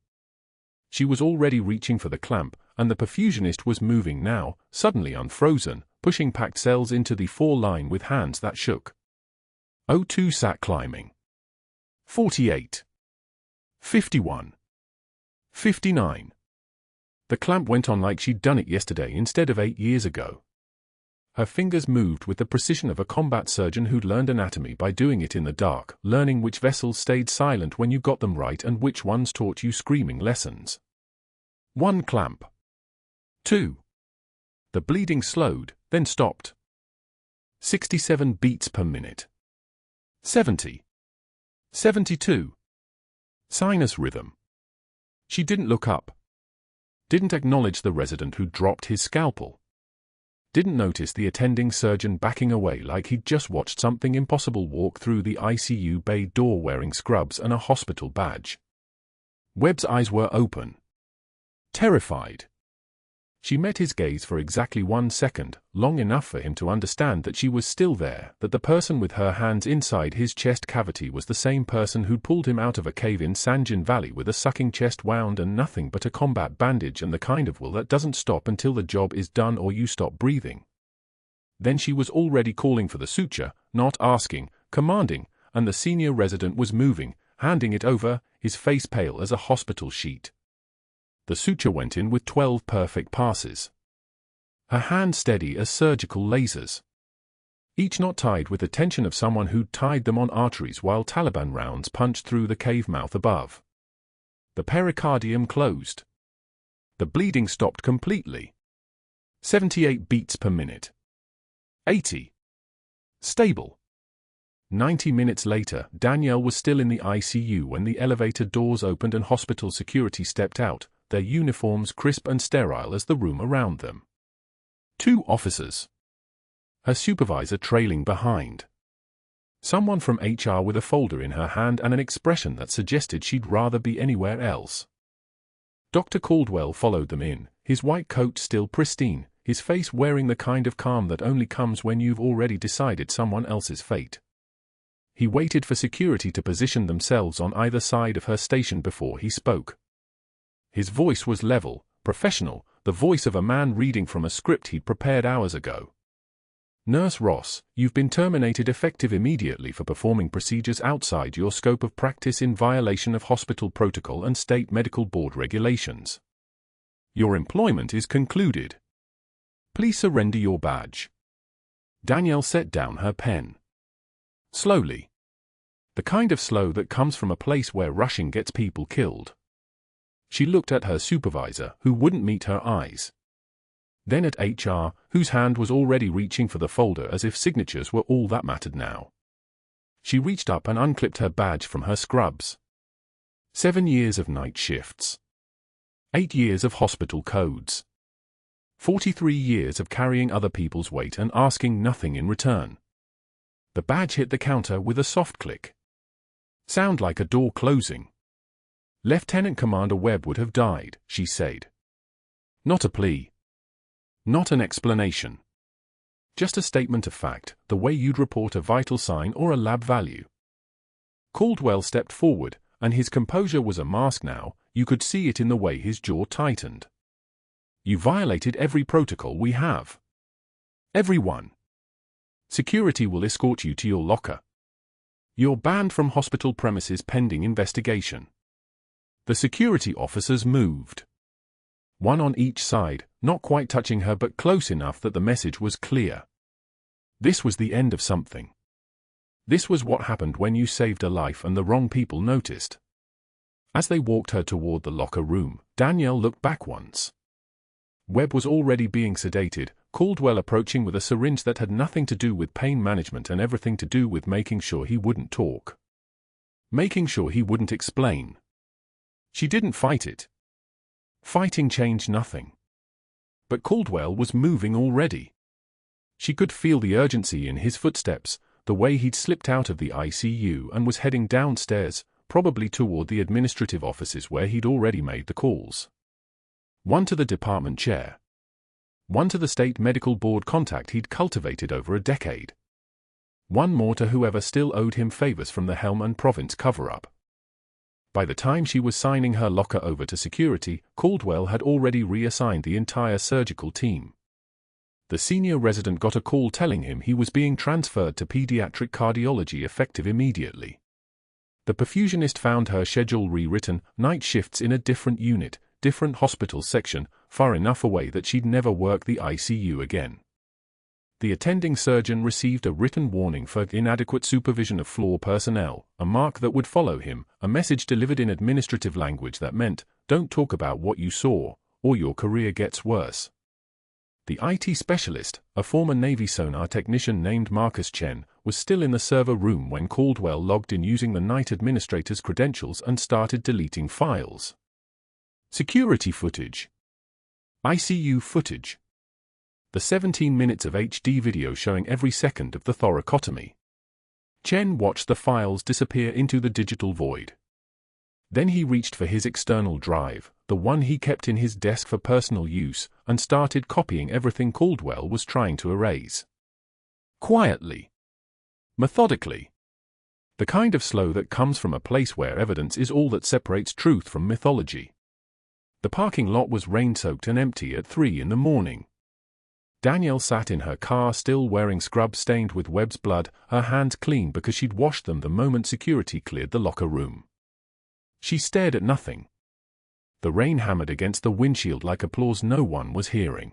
She was already reaching for the clamp, and the perfusionist was moving now, suddenly unfrozen, pushing packed cells into the 4 line with hands that shook. O2 sat climbing. 48. 51. 59. The clamp went on like she'd done it yesterday instead of 8 years ago. Her fingers moved with the precision of a combat surgeon who'd learned anatomy by doing it in the dark, learning which vessels stayed silent when you got them right and which ones taught you screaming lessons. 1 clamp. 2. The bleeding slowed, then stopped. 67 beats per minute. 70. 72. Sinus rhythm. She didn't look up. Didn't acknowledge the resident who'd dropped his scalpel. Didn't notice the attending surgeon backing away like he'd just watched something impossible walk through the ICU bay door wearing scrubs and a hospital badge. Webb's eyes were open. Terrified. She met his gaze for exactly 1 second, long enough for him to understand that she was still there, that the person with her hands inside his chest cavity was the same person who'd pulled him out of a cave in Sanjin Valley with a sucking chest wound and nothing but a combat bandage and the kind of will that doesn't stop until the job is done or you stop breathing. Then she was already calling for the suture, not asking, commanding, and the senior resident was moving, handing it over, his face pale as a hospital sheet. The suture went in with 12 perfect passes. Her hands steady as surgical lasers. Each knot tied with the tension of someone who'd tied them on arteries while Taliban rounds punched through the cave mouth above. The pericardium closed. The bleeding stopped completely. 78 beats per minute. 80. Stable. 90 minutes later, Danielle was still in the ICU when the elevator doors opened and hospital security stepped out, their uniforms crisp and sterile as the room around them. 2 officers. Her supervisor trailing behind. Someone from HR with a folder in her hand and an expression that suggested she'd rather be anywhere else. Dr. Caldwell followed them in, his white coat still pristine, his face wearing the kind of calm that only comes when you've already decided someone else's fate. He waited for security to position themselves on either side of her station before he spoke. His voice was level, professional, the voice of a man reading from a script he'd prepared hours ago. Nurse Ross, you've been terminated effective immediately for performing procedures outside your scope of practice in violation of hospital protocol and state medical board regulations. Your employment is concluded. Please surrender your badge. Danielle set down her pen. Slowly. The kind of slow that comes from a place where rushing gets people killed. She looked at her supervisor, who wouldn't meet her eyes. Then at HR, whose hand was already reaching for the folder as if signatures were all that mattered now. She reached up and unclipped her badge from her scrubs. 7 years of night shifts. 8 years of hospital codes. 43 years of carrying other people's weight and asking nothing in return. The badge hit the counter with a soft click. Sound like a door closing. Lieutenant Commander Webb would have died, she said. Not a plea. Not an explanation. Just a statement of fact, the way you'd report a vital sign or a lab value. Caldwell stepped forward, and his composure was a mask now. You could see it in the way his jaw tightened. You violated every protocol we have. Every one. Security will escort you to your locker. You're banned from hospital premises pending investigation. The security officers moved. One on each side, not quite touching her but close enough that the message was clear. This was the end of something. This was what happened when you saved a life and the wrong people noticed. As they walked her toward the locker room, Danielle looked back once. Webb was already being sedated, Caldwell approaching with a syringe that had nothing to do with pain management and everything to do with making sure he wouldn't talk. Making sure he wouldn't explain. She didn't fight it. Fighting changed nothing. But Caldwell was moving already. She could feel the urgency in his footsteps, the way he'd slipped out of the ICU and was heading downstairs, probably toward the administrative offices where he'd already made the calls. One to the department chair. One to the state medical board contact he'd cultivated over a decade. One more to whoever still owed him favors from the Helmand Province cover-up. By the time she was signing her locker over to security, Caldwell had already reassigned the entire surgical team. The senior resident got a call telling him he was being transferred to pediatric cardiology effective immediately. The perfusionist found her schedule rewritten, night shifts in a different unit, different hospital section, far enough away that she'd never work the ICU again. The attending surgeon received a written warning for inadequate supervision of floor personnel, a mark that would follow him, a message delivered in administrative language that meant, don't talk about what you saw, or your career gets worse. The IT specialist, a former Navy sonar technician named Marcus Chen, was still in the server room when Caldwell logged in using the night administrator's credentials and started deleting files. Security footage. ICU footage. The 17 minutes of HD video showing every second of the thoracotomy. Chen watched the files disappear into the digital void. Then he reached for his external drive, the one he kept in his desk for personal use, and started copying everything Caldwell was trying to erase. Quietly. Methodically. The kind of slow that comes from a place where evidence is all that separates truth from mythology. The parking lot was rain-soaked and empty at 3 in the morning. Danielle sat in her car still wearing scrubs stained with Webb's blood, her hands clean because she'd washed them the moment security cleared the locker room. She stared at nothing. The rain hammered against the windshield like applause no one was hearing.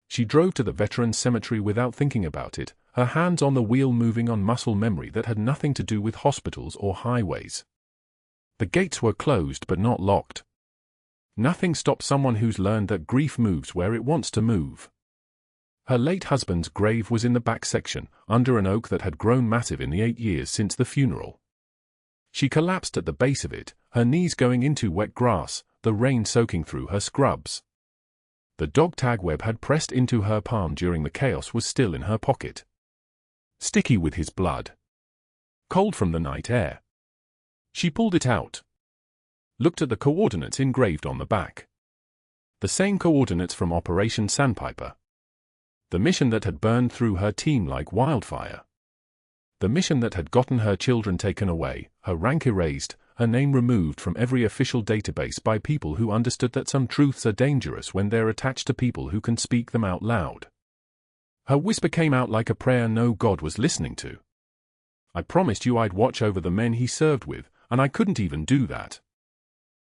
She drove to the veterans' cemetery without thinking about it, her hands on the wheel moving on muscle memory that had nothing to do with hospitals or highways. The gates were closed but not locked. Nothing stops someone who's learned that grief moves where it wants to move. Her late husband's grave was in the back section, under an oak that had grown massive in the 8 years since the funeral. She collapsed at the base of it, her knees going into wet grass, the rain soaking through her scrubs. The dog tag Webb had pressed into her palm during the chaos was still in her pocket. Sticky with his blood. Cold from the night air. She pulled it out. Looked at the coordinates engraved on the back. The same coordinates from Operation Sandpiper. The mission that had burned through her team like wildfire. The mission that had gotten her children taken away, her rank erased, her name removed from every official database by people who understood that some truths are dangerous when they're attached to people who can speak them out loud. Her whisper came out like a prayer no God was listening to. I promised you I'd watch over the men he served with, and I couldn't even do that.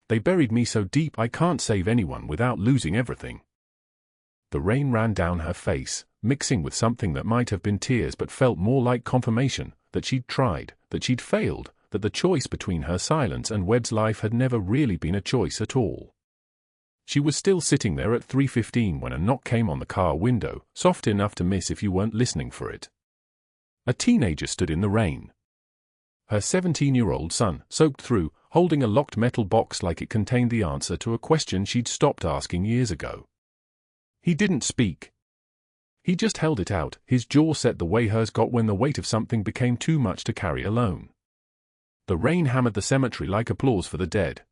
They buried me so deep I can't save anyone without losing everything. The rain ran down her face, mixing with something that might have been tears but felt more like confirmation, that she'd tried, that she'd failed, that the choice between her silence and Webb's life had never really been a choice at all. She was still sitting there at 3:15 when a knock came on the car window, soft enough to miss if you weren't listening for it. A teenager stood in the rain. Her 17-year-old son, soaked through, holding a locked metal box like it contained the answer to a question she'd stopped asking years ago. He didn't speak. He just held it out, his jaw set the way hers got when the weight of something became too much to carry alone. The rain hammered the cemetery like applause for the dead.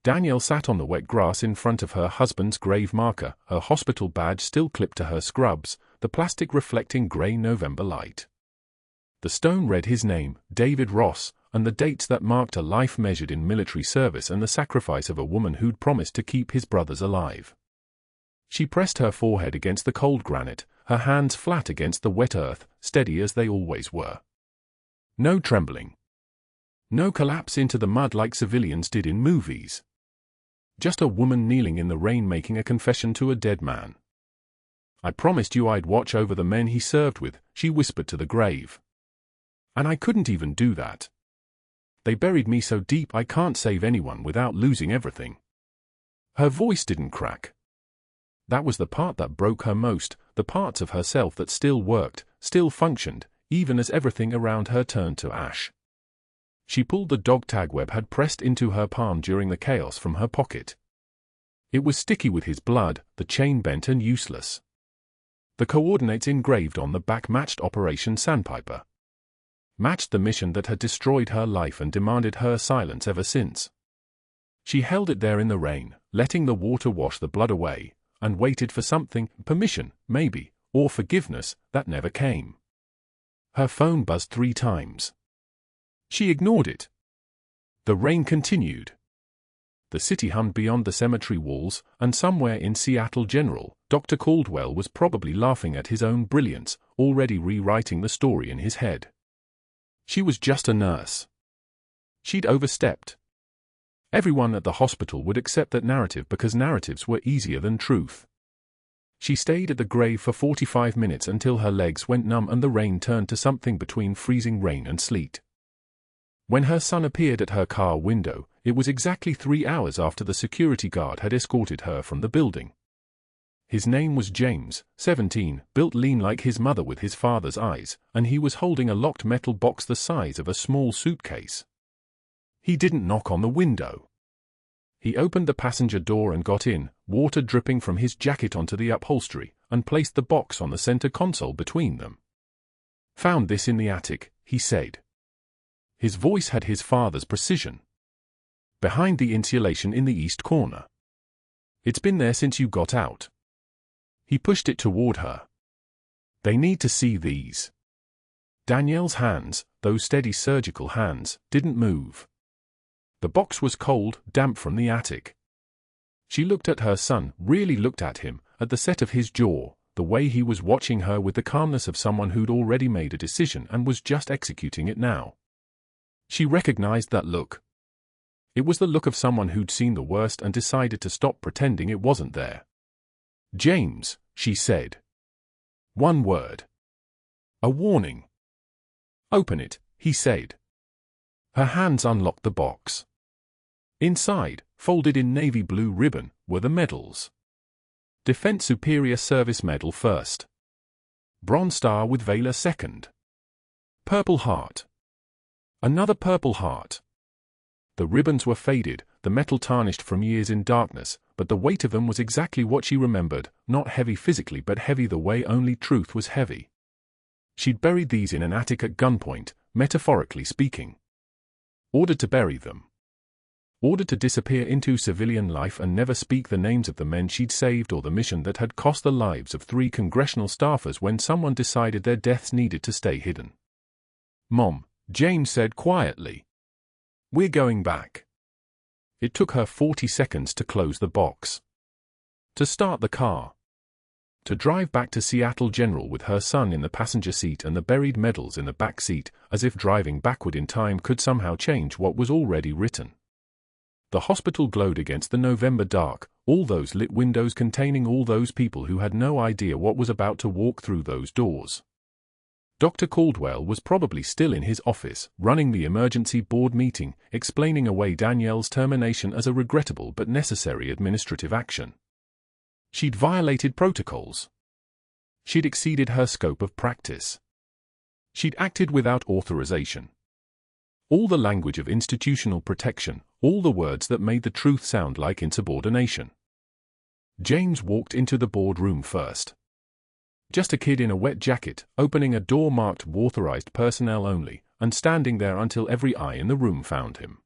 Danielle sat on the wet grass in front of her husband's grave marker, her hospital badge still clipped to her scrubs, the plastic reflecting grey November light. The stone read his name, David Ross, and the dates that marked a life measured in military service and the sacrifice of a woman who'd promised to keep his brothers alive. She pressed her forehead against the cold granite, her hands flat against the wet earth, steady as they always were. No trembling. No collapse into the mud like civilians did in movies. Just a woman kneeling in the rain making a confession to a dead man. I promised you I'd watch over the men he served with, she whispered to the grave. And I couldn't even do that. They buried me so deep I can't save anyone without losing everything. Her voice didn't crack. That was the part that broke her most, the parts of herself that still worked, still functioned, even as everything around her turned to ash. She pulled the dog tag Webb had pressed into her palm during the chaos from her pocket. It was sticky with his blood, the chain bent and useless. The coordinates engraved on the back matched Operation Sandpiper. Matched the mission that had destroyed her life and demanded her silence ever since. She held it there in the rain, letting the water wash the blood away, and waited for something, permission, maybe, or forgiveness, that never came. Her phone buzzed 3 times. She ignored it. The rain continued. The city hummed beyond the cemetery walls, and somewhere in Seattle General, Dr. Caldwell was probably laughing at his own brilliance, already rewriting the story in his head. She was just a nurse. She'd overstepped. Everyone at the hospital would accept that narrative because narratives were easier than truth. She stayed at the grave for 45 minutes until her legs went numb and the rain turned to something between freezing rain and sleet. When her son appeared at her car window, it was exactly 3 hours after the security guard had escorted her from the building. His name was James, 17, built lean like his mother with his father's eyes, and he was holding a locked metal box the size of a small suitcase. He didn't knock on the window. He opened the passenger door and got in, water dripping from his jacket onto the upholstery, and placed the box on the center console between them. "Found this in the attic," he said. His voice had his father's precision. "Behind the insulation in the east corner. It's been there since you got out." He pushed it toward her. "They need to see these." Danielle's hands, those steady surgical hands, didn't move. The box was cold, damp from the attic. She looked at her son, really looked at him, at the set of his jaw, the way he was watching her with the calmness of someone who'd already made a decision and was just executing it now. She recognized that look. It was the look of someone who'd seen the worst and decided to stop pretending it wasn't there. "James," she said. One word. A warning. "Open it," he said. Her hands unlocked the box. Inside, folded in navy blue ribbon, were the medals. Defense Superior Service Medal First. Bronze Star with Valor Second. Purple Heart. Another Purple Heart. The ribbons were faded, the metal tarnished from years in darkness, but the weight of them was exactly what she remembered, not heavy physically but heavy the way only truth was heavy. She'd buried these in an attic at gunpoint, metaphorically speaking. Ordered to bury them. Ordered to disappear into civilian life and never speak the names of the men she'd saved or the mission that had cost the lives of 3 congressional staffers when someone decided their deaths needed to stay hidden. "Mom," James said quietly. We're going back. It took her 40 seconds to close the box, to start the car, to drive back to Seattle General with her son in the passenger seat and the buried medals in the back seat, as if driving backward in time could somehow change what was already written. The hospital glowed against the November dark, all those lit windows containing all those people who had no idea what was about to walk through those doors. Dr. Caldwell was probably still in his office, running the emergency board meeting, explaining away Danielle's termination as a regrettable but necessary administrative action. She'd violated protocols. She'd exceeded her scope of practice. She'd acted without authorization. All the language of institutional protection, all the words that made the truth sound like insubordination. James walked into the boardroom first. Just a kid in a wet jacket, opening a door marked "Authorized Personnel Only," and standing there until every eye in the room found him.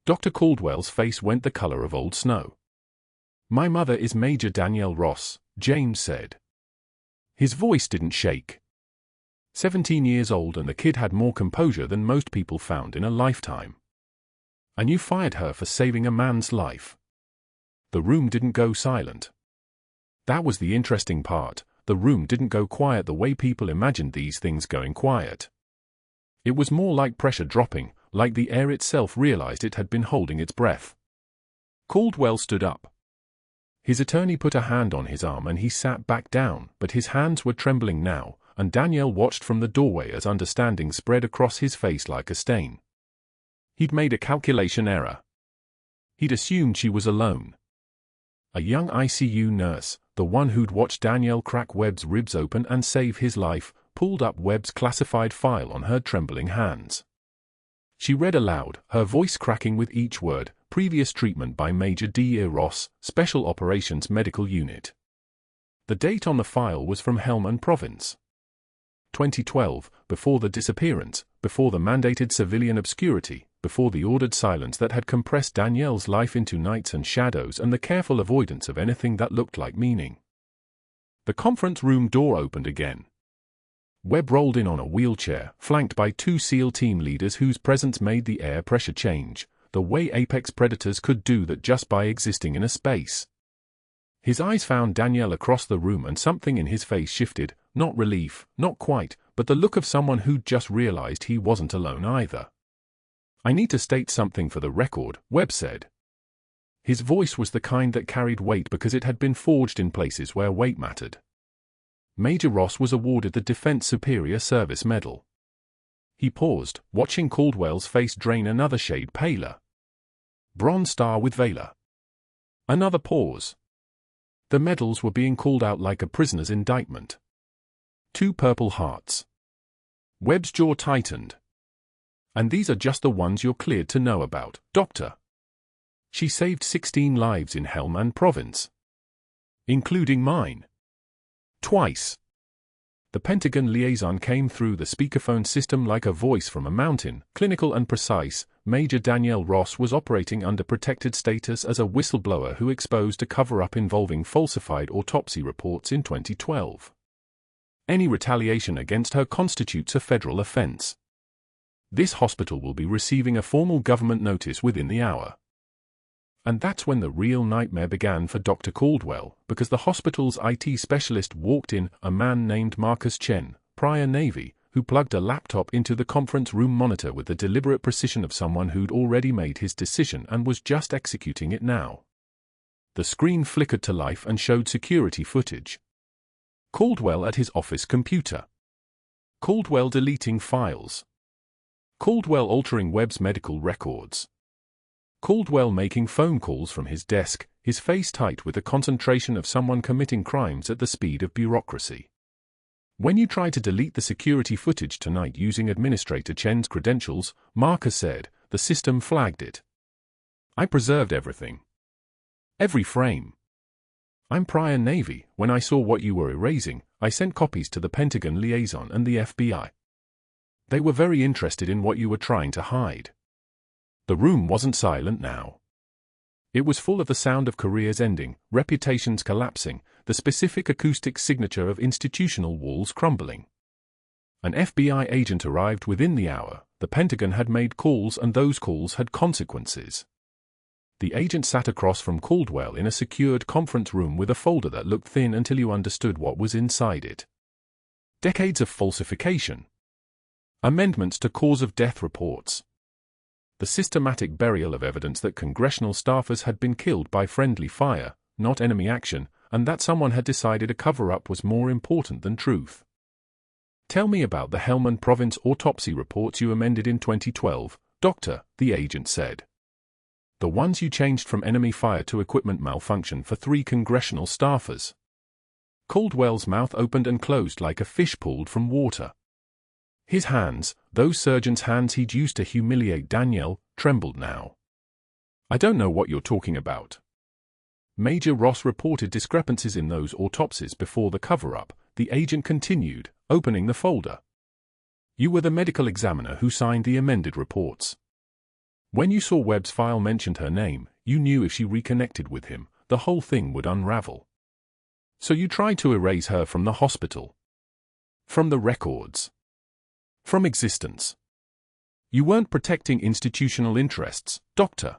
Dr. Caldwell's face went the color of old snow. "My mother is Major Danielle Ross," James said. His voice didn't shake. 17 years old, and the kid had more composure than most people found in a lifetime. "And you fired her for saving a man's life." The room didn't go silent. That was the interesting part. The room didn't go quiet the way people imagined these things going quiet. It was more like pressure dropping, like the air itself realized it had been holding its breath. Caldwell stood up. His attorney put a hand on his arm and he sat back down, but his hands were trembling now, and Danielle watched from the doorway as understanding spread across his face like a stain. He'd made a calculation error. He'd assumed she was alone. A young ICU nurse, the one who'd watched Danielle crack Webb's ribs open and save his life, pulled up Webb's classified file on her trembling hands. She read aloud, her voice cracking with each word, "Previous treatment by Major Danielle Ross, Special Operations Medical Unit." The date on the file was from Helmand Province. 2012, before the disappearance, before the mandated civilian obscurity, before the ordered silence that had compressed Danielle's life into nights and shadows and the careful avoidance of anything that looked like meaning. The conference room door opened again. Webb rolled in on a wheelchair, flanked by two SEAL team leaders whose presence made the air pressure change, the way apex predators could do that just by existing in a space. His eyes found Danielle across the room and something in his face shifted, not relief, not quite, but the look of someone who'd just realized he wasn't alone either. "I need to state something for the record," Webb said. His voice was the kind that carried weight because it had been forged in places where weight mattered. Major Ross was awarded the Defense Superior Service Medal. He paused, watching Caldwell's face drain another shade paler. Bronze Star with Valor. Another pause. The medals were being called out like a prisoner's indictment. 2 Purple Hearts. Webb's jaw tightened. "And these are just the ones you're cleared to know about, Doctor." "She saved 16 lives in Helmand Province. Including mine. Twice." The Pentagon liaison came through the speakerphone system like a voice from a mountain, clinical and precise. Major Danielle Ross was operating under protected status as a whistleblower who exposed a cover-up involving falsified autopsy reports in 2012. Any retaliation against her constitutes a federal offense. This hospital will be receiving a formal government notice within the hour. And that's when the real nightmare began for Dr. Caldwell, because the hospital's IT specialist walked in, a man named Marcus Chen, prior Navy, who plugged a laptop into the conference room monitor with the deliberate precision of someone who'd already made his decision and was just executing it now. The screen flickered to life and showed security footage. Caldwell at his office computer. Caldwell deleting files. Caldwell altering Webb's medical records. Caldwell making phone calls from his desk, his face tight with the concentration of someone committing crimes at the speed of bureaucracy. "When you try to delete the security footage tonight using Administrator Chen's credentials," Marcus said, "the system flagged it. I preserved everything. Every frame. I'm prior Navy. When I saw what you were erasing, I sent copies to the Pentagon liaison and the FBI. They were very interested in what you were trying to hide." The room wasn't silent now. It was full of the sound of careers ending, reputations collapsing, the specific acoustic signature of institutional walls crumbling. An FBI agent arrived within the hour, The Pentagon had made calls and those calls had consequences. The agent sat across from Caldwell in a secured conference room with a folder that looked thin until you understood what was inside it. Decades of falsification. Amendments to cause of death reports. The systematic burial of evidence that congressional staffers had been killed by friendly fire, not enemy action, and that someone had decided a cover-up was more important than truth. Tell me about the Helmand Province autopsy reports you amended in 2012, Doctor, the agent said. The ones you changed from enemy fire to equipment malfunction for 3 congressional staffers. Caldwell's mouth opened and closed like a fish pulled from water. His hands, those surgeon's hands he'd used to humiliate Danielle, trembled now. I don't know what you're talking about. Major Ross reported discrepancies in those autopsies before the cover-up, the agent continued, opening the folder. You were the medical examiner who signed the amended reports. When you saw Webb's file mentioned her name, you knew if she reconnected with him, the whole thing would unravel. So you tried to erase her from the hospital. From the records. From existence. You weren't protecting institutional interests, Doctor.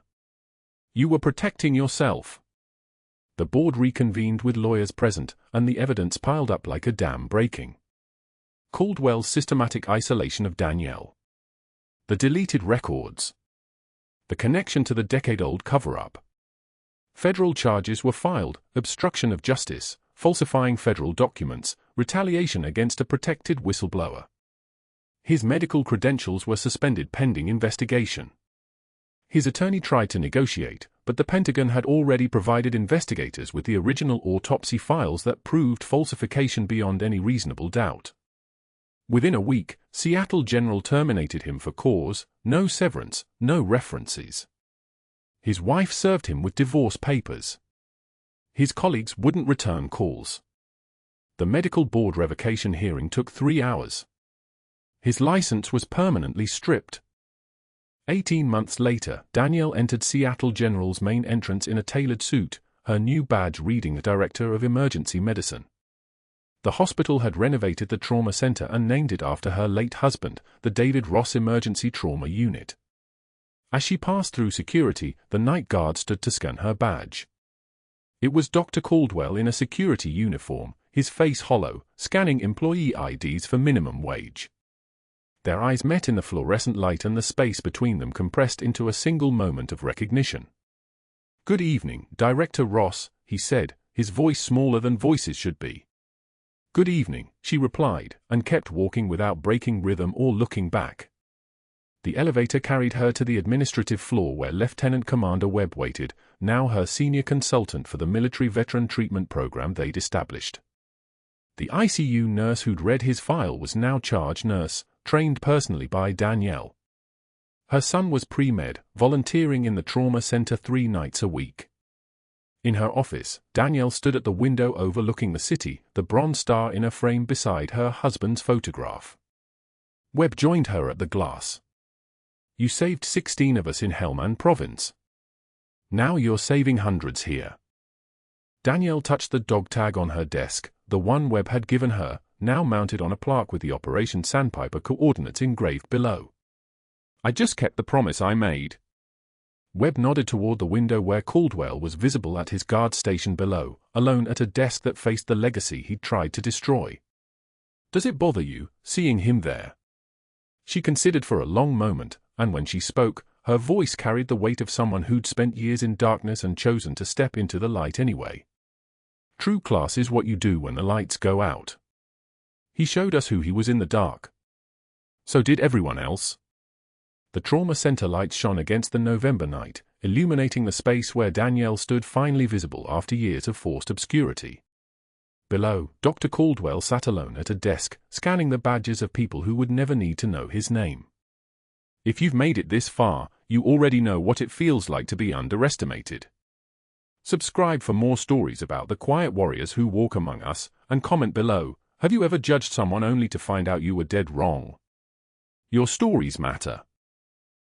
You were protecting yourself. The board reconvened with lawyers present, and the evidence piled up like a dam breaking. Caldwell's systematic isolation of Danielle. The deleted records. The connection to the decade-old cover-up. Federal charges were filed: obstruction of justice, falsifying federal documents, retaliation against a protected whistleblower. His medical credentials were suspended pending investigation. His attorney tried to negotiate, but the Pentagon had already provided investigators with the original autopsy files that proved falsification beyond any reasonable doubt. Within a week, Seattle General terminated him for cause, no severance, no references. His wife served him with divorce papers. His colleagues wouldn't return calls. The medical board revocation hearing took 3 hours. His license was permanently stripped. 18 months later, Danielle entered Seattle General's main entrance in a tailored suit, her new badge reading Director of Emergency Medicine. The hospital had renovated the trauma center and named it after her late husband, the David Ross Emergency Trauma Unit. As she passed through security, the night guard stood to scan her badge. It was Dr. Caldwell in a security uniform, his face hollow, scanning employee IDs for minimum wage. Their eyes met in the fluorescent light and the space between them compressed into a single moment of recognition. "Good evening, Director Ross," he said, his voice smaller than voices should be. "Good evening," she replied, and kept walking without breaking rhythm or looking back. The elevator carried her to the administrative floor where Lieutenant Commander Webb waited, now her senior consultant for the military veteran treatment program they'd established. The ICU nurse who'd read his file was now charge nurse, trained personally by Danielle. Her son was pre-med, volunteering in the trauma center 3 nights a week. In her office, Danielle stood at the window overlooking the city, the bronze star in a frame beside her husband's photograph. Webb joined her at the glass. "You saved 16 of us in Helmand Province. Now you're saving hundreds here." Danielle touched the dog tag on her desk, the one Webb had given her, now mounted on a plaque with the Operation Sandpiper coordinates engraved below. "I just kept the promise I made." Webb nodded toward the window where Caldwell was visible at his guard station below, alone at a desk that faced the legacy he'd tried to destroy. "Does it bother you, seeing him there?" She considered for a long moment, and when she spoke, her voice carried the weight of someone who'd spent years in darkness and chosen to step into the light anyway. "True class is what you do when the lights go out. He showed us who he was in the dark. So did everyone else." The trauma center lights shone against the November night, illuminating the space where Danielle stood finally visible after years of forced obscurity. Below, Dr. Caldwell sat alone at a desk, scanning the badges of people who would never need to know his name. If you've made it this far, you already know what it feels like to be underestimated. Subscribe for more stories about the quiet warriors who walk among us, and comment below, have you ever judged someone only to find out you were dead wrong? Your stories matter.